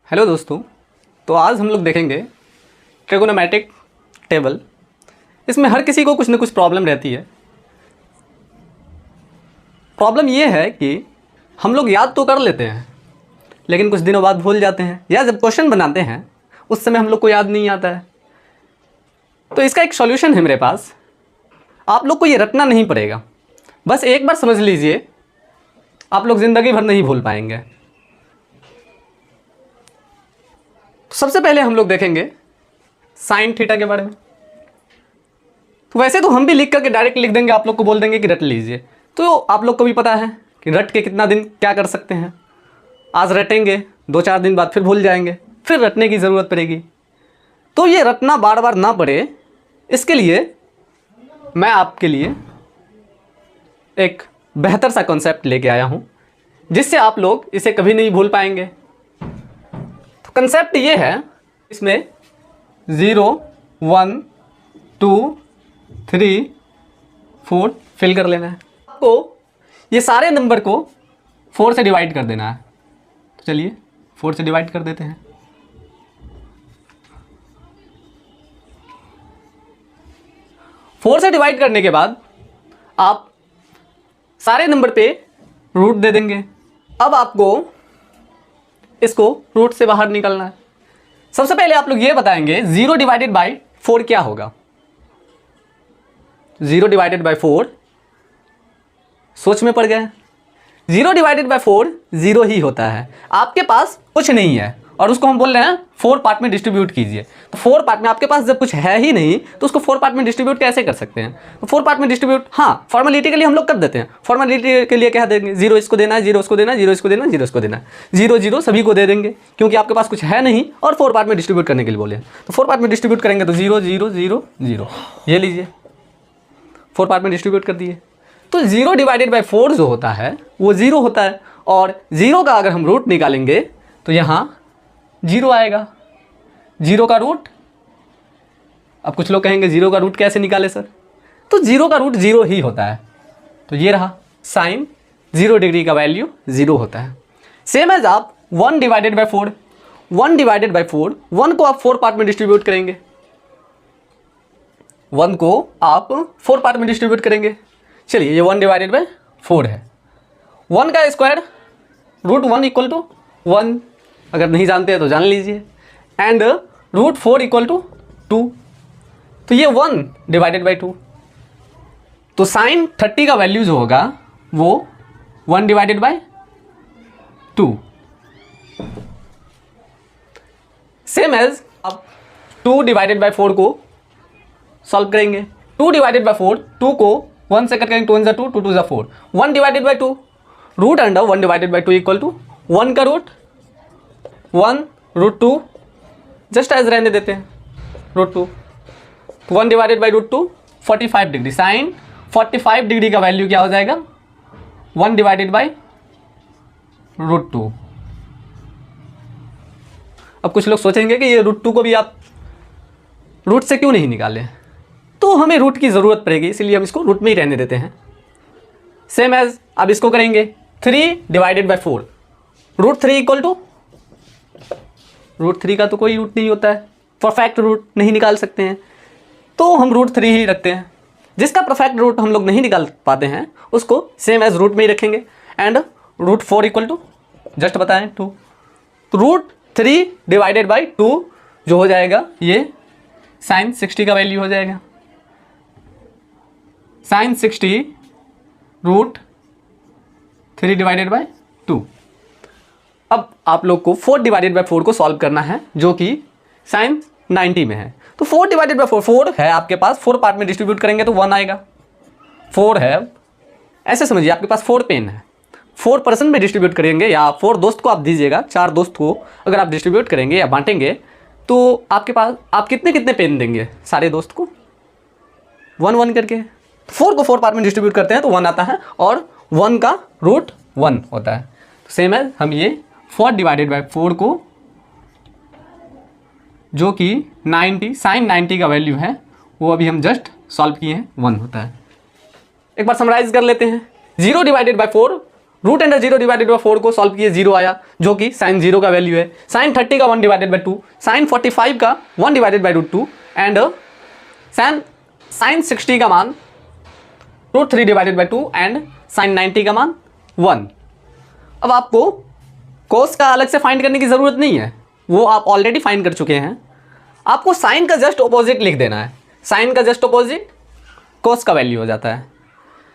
Hello दोस्तों, तो आज हम लोग देखेंगे ट्रिगोनोमेट्रिक टेबल। इसमें हर किसी को कुछ ना कुछ प्रॉब्लम रहती है। प्रॉब्लम ये है कि हम लोग याद तो कर लेते हैं लेकिन कुछ दिनों बाद भूल जाते हैं, या जब क्वेश्चन बनाते हैं उस समय हम लोग को याद नहीं आता है। तो इसका एक सॉल्यूशन है मेरे पास। आप लोग को ये रटना नहीं पड़ेगा, बस एक बार समझ लीजिए, आप लोग ज़िंदगी भर नहीं भूल पाएंगे। सबसे पहले हम लोग देखेंगे साइन थीटा के बारे में। तो वैसे तो हम भी लिख करके डायरेक्ट लिख देंगे, आप लोग को बोल देंगे कि रट लीजिए। तो आप लोग को भी पता है कि रट के कितना दिन क्या कर सकते हैं। आज रटेंगे, 2-4 दिन बाद फिर भूल जाएंगे, फिर रटने की ज़रूरत पड़ेगी। तो ये रटना बार बार ना पड़े, इसके लिए मैं आपके लिए एक बेहतर सा कॉन्सेप्ट लेके आया हूँ जिससे आप लोग इसे कभी नहीं भूल पाएंगे। कंसेप्ट ये है, इसमें 0, 1, 2, 3, 4 फिल कर लेना है। आपको ये सारे नंबर को 4 से डिवाइड कर देना है। तो चलिए 4 से डिवाइड कर देते हैं। फोर से डिवाइड करने के बाद आप सारे नंबर पे रूट दे देंगे। अब आपको इसको रूट से बाहर निकलना है। सबसे पहले आप लोग ये बताएंगे 0 डिवाइडेड बाई 4 क्या होगा। 0 डिवाइडेड बाई 4, सोच में पड़ गए। 0 डिवाइडेड बाई 4 0 ही होता है। आपके पास कुछ नहीं है और उसको हम बोल रहे हैं 4 पार्ट में डिस्ट्रीब्यूट कीजिए। तो 4 पार्ट में आपके पास जब कुछ है ही नहीं तो उसको 4 पार्ट में डिस्ट्रीब्यूट कैसे कर सकते हैं। तो 4 पार्ट में डिस्ट्रीब्यूट, हाँ, फॉर्मेलिटी के लिए हम लोग कर देते हैं। फॉर्मेलिटी के लिए क्या देंगे, 0 इसको देना है, 0 इसको देना है, 0 इसको देना है, 0 इसको देना है, 0 0 सभी को दे देंगे क्योंकि आपके पास कुछ है नहीं और 4 पार्ट में डिस्ट्रीब्यूट करने के लिए बोले। तो 4 पार्ट में डिस्ट्रीब्यूट करेंगे तो 0 0 0 0, ये लीजिए 4 पार्ट में डिस्ट्रीब्यूट कर दिए। तो 0 डिवाइडेड बाई 4 जो होता है वो 0 होता है और 0 का अगर हम रूट निकालेंगे तो यहाँ 0 आएगा। 0 का रूट, अब कुछ लोग कहेंगे 0 का रूट कैसे निकाले सर, तो 0 का रूट 0 ही होता है। तो ये रहा साइन 0 डिग्री का वैल्यू 0 होता है। सेम एज आप 1 डिवाइडेड बाई 4, 1 डिवाइडेड बाई 4, 1 को आप 4 पार्ट में डिस्ट्रीब्यूट करेंगे। 1 को आप 4 पार्ट में डिस्ट्रीब्यूट करेंगे। चलिए ये 1 डिवाइडेड बाई 4 है। 1 का स्क्वायर रूट 1 इक्वल टू 1, अगर नहीं जानते हैं तो जान लीजिए। एंड रूट 4 इक्वल टू 2, तो ये 1 डिवाइडेड बाई 2। तो साइन 30 का वैल्यू जो होगा वो 1 डिवाइडेड बाई 2। सेम एज आप 2 डिवाइडेड बाई 4 को सॉल्व करेंगे। 2 डिवाइडेड बाई 4, 2 को 1 से कट करेंगे, 2 1 2, 2 2 4, 1 divided by 2, root under 1 divided by 2 equal to 1 का रूट 1 रूट 2, जस्ट एज रहने देते हैं root 2। 1 divided by root 2 45 degree. Sine 45 degree का वैल्यू क्या हो जाएगा, 1 डिवाइडेड बाई रूट 2। अब कुछ लोग सोचेंगे कि ये रूट 2 को भी आप रूट से क्यों नहीं निकाले, तो हमें रूट की ज़रूरत पड़ेगी इसलिए हम इसको रूट में ही रहने देते हैं। सेम एज अब इसको करेंगे 3 divided by 4, root 3 equal to, root 3 का तो कोई रूट नहीं होता है, परफेक्ट रूट नहीं निकाल सकते हैं तो हम रूट 3 ही रखते हैं। जिसका परफेक्ट रूट हम लोग नहीं निकाल पाते हैं उसको सेम एज रूट में ही रखेंगे। And root 4 equal to, just बताएं 2, तो रूट 3 डिवाइडेड बाई 2 जो हो जाएगा ये साइन 60 का वैल्यू हो जाएगा। Sine 60 root 3 divided by 2। अब आप लोग को 4 डिवाइडेड बाई 4 को सॉल्व करना है जो कि साइन 90 में है। तो 4 डिवाइडेड बाई 4, 4 है आपके पास, 4 पार्ट में डिस्ट्रीब्यूट करेंगे तो 1 आएगा। 4 है, ऐसे समझिए आपके पास 4 पेन है, 4 पर्सन में डिस्ट्रीब्यूट करेंगे या 4 दोस्त को आप दीजिएगा, 4 दोस्त को अगर आप डिस्ट्रीब्यूट करेंगे या बांटेंगे तो आपके पास आप कितने कितने पेन देंगे सारे दोस्त को, 1 1 करके। 4 को 4 पार्ट में डिस्ट्रीब्यूट करते हैं तो 1 आता है और 1 का रूट 1 होता है। तो सेम है, हम ये 4 डिवाइडेड बाई 4 को जो कि 90 साइन 90 का वैल्यू है वो अभी हम जस्ट सॉल्व किए हैं, 1 होता है। एक बार समराइज कर लेते हैं। 0 divided by 4 root under 0 divided by 4 को सॉल्व किए, 0 आया जो कि साइन 0 का वैल्यू है। साइन 30 का 1 डिवाइडेड बाई 2, साइन 45 का 1 divided by root 2 and sine 60 का मान root 3 divided by 2 and sine 90 का मान 1। अब आपको कोस का अलग से फाइंड करने की ज़रूरत नहीं है, वो आप ऑलरेडी फाइंड कर चुके हैं। आपको साइन का जस्ट ऑपोजिट लिख देना है। साइन का जस्ट ऑपोजिट कोस का वैल्यू हो जाता है।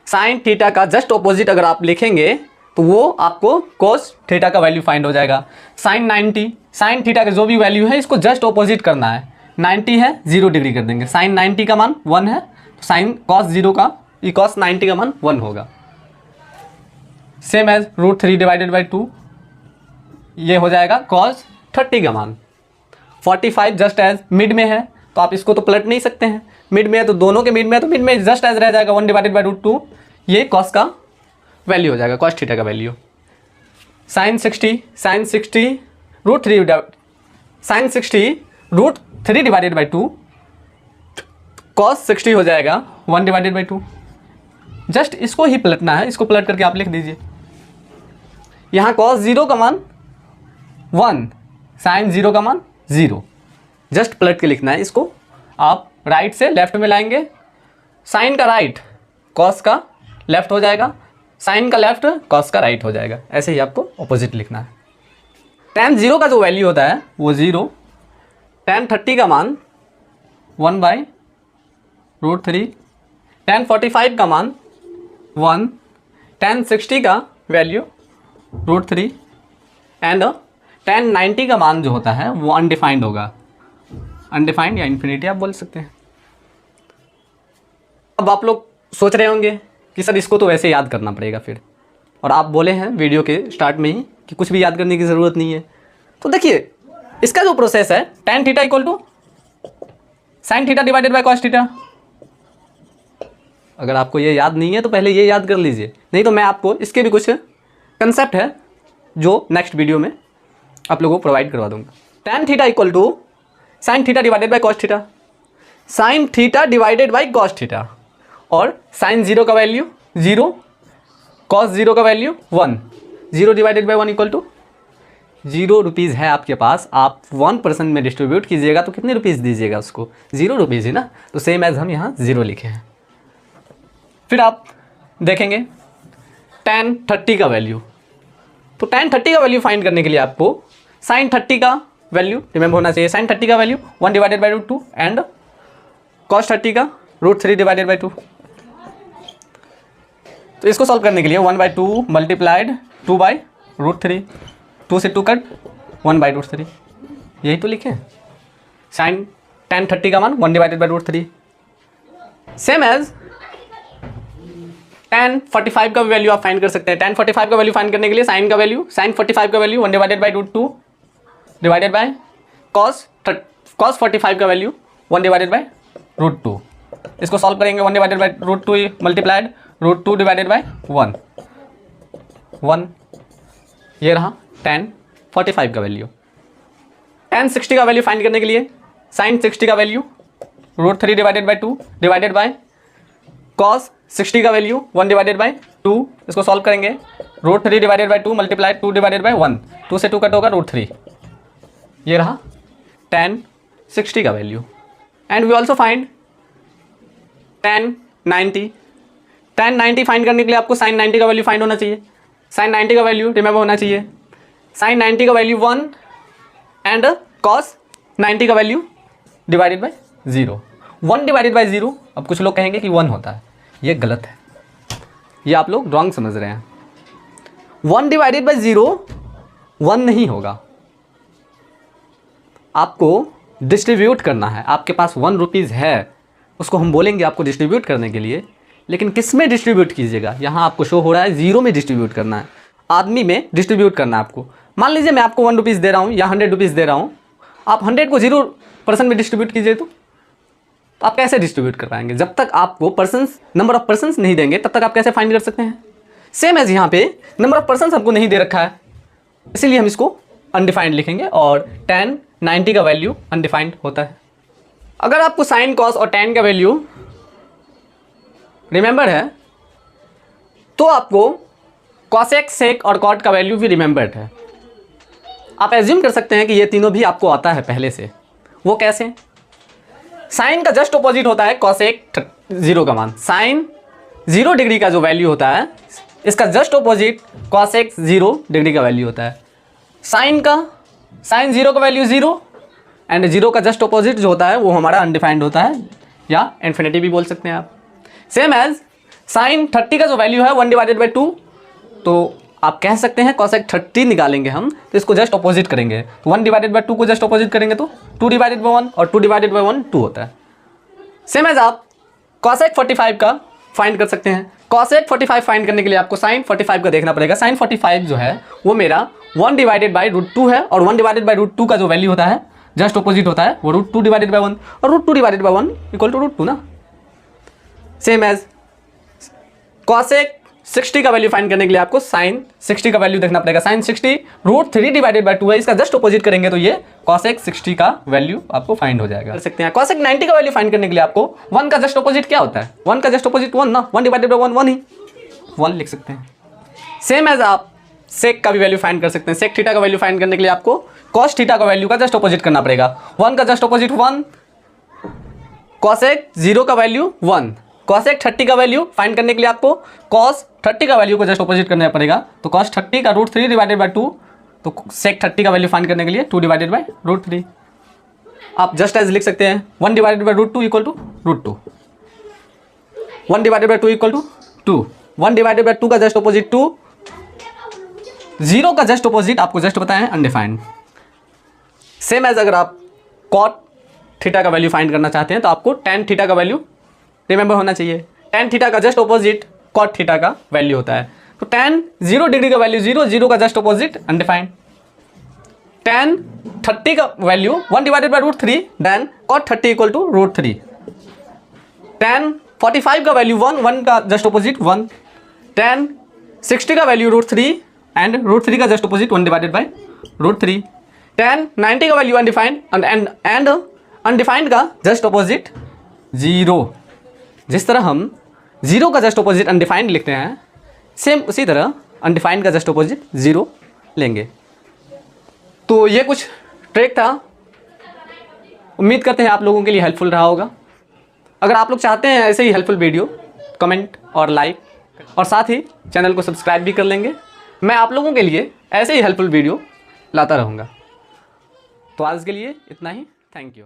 साइन थीटा का जस्ट ऑपोजिट अगर आप लिखेंगे तो वो आपको कोस थीटा का वैल्यू फाइंड हो जाएगा। साइन 90, साइन थीटा का जो भी वैल्यू है इसको जस्ट ऑपोजिट करना है। 90 है 0 डिग्री कर देंगे, साइन 90 का मान 1 है तो साइन कॉस 0 का कॉस 90 का मान 1 होगा। Same as root 3 divided by 2, ये हो जाएगा कॉस 30 का मान। 45 जस्ट एज मिड में है तो आप इसको तो पलट नहीं सकते हैं, मिड में है तो दोनों के मिड में है तो मिड में जस्ट एज रह जाएगा 1 डिवाइडेड बाई रूट 2, ये कॉस का वैल्यू हो जाएगा, कॉस थीटा का value. Sine 60 root 3 sine 60 root 3 divided by 2 cos 60 हो जाएगा 1 डिवाइडेड बाई 2। जस्ट इसको ही पलटना है, इसको पलट करके आप लिख दीजिए। यहाँ कॉस 0 का मान 1, साइन 0 का मान 0, जस्ट पलट के लिखना है इसको। आप राइट से लेफ्ट में लाएंगे, साइन का राइट कॉस का लेफ्ट हो जाएगा, साइन का लेफ्ट कॉस का राइट हो जाएगा। ऐसे ही आपको ऑपोजिट लिखना है। tan 0 का जो वैल्यू होता है वो 0, tan 30 का मान 1 बाई रूट 3, tan 45 का मान 1, tan 60 का वैल्यू रूट 3 एंड tan 90 का मान जो होता है वो अनडिफाइंड होगा, अनडिफाइंड या इन्फिनिटी आप बोल सकते हैं। अब आप लोग सोच रहे होंगे कि सर इसको तो वैसे याद करना पड़ेगा फिर, और आप बोले हैं वीडियो के स्टार्ट में ही कि कुछ भी याद करने की ज़रूरत नहीं है। तो देखिए इसका जो प्रोसेस है tan theta equal to sine theta divided by cos theta. अगर आपको ये याद नहीं है तो पहले ये याद कर लीजिए, नहीं तो मैं आपको इसके भी कुछ कंसेप्ट है जो नेक्स्ट वीडियो में आप लोगों को प्रोवाइड करवा दूंगा। tan theta equal to sine theta divided by cos theta, sine theta divided by cos theta, और साइन 0 का वैल्यू 0, कॉस 0 का value 1, 0 divided by 1 equal to 0 rupees है आपके पास। आप 1% में डिस्ट्रीब्यूट कीजिएगा तो कितने रुपीज़ दीजिएगा उसको, 0 रुपीज़ ही ना। तो सेम एज हम यहाँ 0 लिखे हैं। फिर आप देखेंगे tan 30 का वैल्यू, तो tan 30 का वैल्यू फाइंड करने के लिए आपको साइन 30 का वैल्यू रिमेंबर होना चाहिए। साइन 30 का value 1 divided by root 2 and cos 30 का रूट 3 डिवाइडेड बाई 2। तो इसको सॉल्व करने के लिए 1 बाई 2 मल्टीप्लाइड 2 बाई रूट 3, 2 से 2 कट 1 बाई रूट 3, यही तो लिखे। साइन tan 30 का मान 1 divided by root 3। Same as tan 45 का वैल्यू आप फाइंड कर सकते हैं। tan 45 का वैल्यू फाइंड करने के लिए साइन 45 का value 1 divided by root 2 divided by cos 45 का वैल्यू 1 डिवाइडेड बाय रूट 2। इसको सॉल्व करेंगे 1 divided by root 2 multiplied root 2 divided by 1, ये रहा tan 45 का वैल्यू। tan 60 का वैल्यू फाइंड करने के लिए साइन 60 का value root 3 divided by 2 divided by cos 60 का वैल्यू 1 डिवाइडेड बाई 2, इसको सॉल्व करेंगे root 3 divided by 2 multiplied 2 divided by 1, 2 से 2 कट होगा रूट 3, ये रहा tan 60 का value. And we also find tan 90। tan 90 find करने के लिए आपको साइन 90 का वैल्यू फाइंड होना चाहिए। साइन 90 का वैल्यू रिमेंबर होना चाहिए, साइन 90 का वैल्यू 1 एंड कॉस 90 का value divided by 0। 1 divided by 0, अब कुछ लोग कहेंगे कि 1 होता है, ये गलत है, ये आप लोग रॉन्ग समझ रहे हैं। 1 डिवाइडेड बाई 0 1 नहीं होगा, आपको डिस्ट्रीब्यूट करना है। आपके पास 1 रुपीज़ है, उसको हम बोलेंगे आपको डिस्ट्रीब्यूट करने के लिए, लेकिन किस में डिस्ट्रीब्यूट कीजिएगा। यहाँ आपको शो हो रहा है 0 में डिस्ट्रीब्यूट करना है, आदमी में डिस्ट्रीब्यूट करना है आपको। मान लीजिए मैं आपको 1 रुपीज़ दे रहा हूँ या 100 रुपीज़ दे रहा हूँ, आप 100 को 0% में डिस्ट्रीब्यूट कीजिए तो आप कैसे डिस्ट्रीब्यूट कर पाएंगे। जब तक आपको पर्सन्स नंबर ऑफ पर्सन्स नहीं देंगे तब तक आप कैसे फाइंड कर सकते हैं। सेम एज यहाँ पे नंबर ऑफ पर्सन्स हमको नहीं दे रखा है, इसीलिए हम इसको अनडिफाइंड लिखेंगे और tan 90 का वैल्यू अनडिफाइंड होता है। अगर आपको साइन कॉस और tan का वैल्यू रिमेंबर है तो आपको कॉसेक, सेक और कॉट का वैल्यू भी रिमेंबर्ड है। आप एज्यूम कर सकते हैं कि ये तीनों भी आपको आता है पहले से। वो कैसे? साइन का जस्ट अपोजिट होता है कॉसेक 0 का मान। साइन 0 डिग्री का जो वैल्यू होता है, इसका जस्ट अपोजिट कॉसेक 0 डिग्री का वैल्यू होता है। साइन 0 का वैल्यू 0 एंड 0 का जस्ट अपोजिट जो होता है वो हमारा अनडिफाइंड होता है, या इन्फिनिटी भी बोल सकते हैं आप। सेम एज साइन 30 का जो वैल्यू है 1/2, तो आप कह सकते हैं कॉसेक 30 निकालेंगे हम, तो इसको जस्ट अपोजिट करेंगे, तो 1/2 को जस्ट अपोजिट करेंगे तो 2/1 और 2/1 2 होता है। सेम एज आप कॉसेक 45 का फाइंड कर सकते हैं। कॉसेक 45 फाइंड करने के लिए आपको साइन 45 का देखना पड़ेगा। साइन 45 जो है वो मेरा 1/√2 है, और 1/√2 का जो वैल्यू होता है जस्ट अपोजिट होता है वो √2/1, और √2/1 इक्वल टू √2 ना। सेम एज कॉसेक 60 का वैल्यू फाइंड करने के लिए आपको साइन 60 का वैल्यू देखना पड़ेगा। साइन 60 √3/2 है, इसका जस्ट अपोजिट करेंगे तो ये कॉसेक 60 का वैल्यू आपको फाइंड हो जाएगा। कर सकते हैं कॉसेक 90 का वैल्यू फाइंड करने के लिए आपको 1 का जस्ट अपोजिट क्या होता है? 1 का जस्ट अपोजिट 1 ना, 1/1 1 ही 1 लिख सकते हैं। सेम एज आप सेक का भी वैल्यू फाइंड कर सकते हैं। सेक थीटा का वैल्यू फाइंड करने के लिए आपको कॉस थीटा का वैल्यू का जस्ट अपोजिट करना पड़ेगा। 1 का जस्ट अपोजिट 1, कॉसेक 0 का वैल्यू 1, कॉसेक 30 का वैल्यू फाइंड करने के लिए आपको कॉस 30 का वैल्यू को जस्ट अपोजिट करना पड़ेगा, तो कॉस 30 का √3/2, तो सेक 30 का वैल्यू फाइंड करने के लिए 2/√3। आप जस्ट एज लिख सकते हैं 1/√2 इक्वल टू √2, 1/2 इक्वल टू 2, 1/2 का जस्ट अपोजिट 2, 0 का जस्ट अपोजिट आपको जस्ट बताया है अनडिफाइंड। सेम एज अगर आप कॉट थीटा का वैल्यू फाइंड करना चाहते हैं तो आपको टेन थीटा का वैल्यू रिमेंबर होना चाहिए। टेन थीटा का जस्ट अपोजिट कॉट थीटा का वैल्यू होता है, तो टेन 0 डिग्री का वैल्यू 0, 0 का जस्ट अपोजिट अनडिफाइंड। टेन 30 का value 1/√3, then cot 30 equal to √3। Tan 45 का वैल्यू 1, 1 का जस्ट अपोजिट 1। टेन 60 का वैल्यू √3 एंड √3 का जस्ट अपोजिट 1/√3। टेन 90 का वैल्यू अनडिफाइंड एंड अनडिफाइंड का जस्ट अपोजिट 0। जिस तरह हम 0 का जस्ट अपोजिट अनडिफाइंड लिखते हैं, सेम उसी तरह अनडिफाइंड का जस्ट अपोजिट 0 लेंगे। तो ये कुछ ट्रिक था, उम्मीद करते हैं आप लोगों के लिए हेल्पफुल रहा होगा। अगर आप लोग चाहते हैं ऐसे ही हेल्पफुल वीडियो, कमेंट और लाइक, और साथ ही चैनल को सब्सक्राइब भी कर लेंगे। मैं आप लोगों के लिए ऐसे ही हेल्पफुल वीडियो लाता रहूँगा। तो आज के लिए इतना ही, थैंक यू।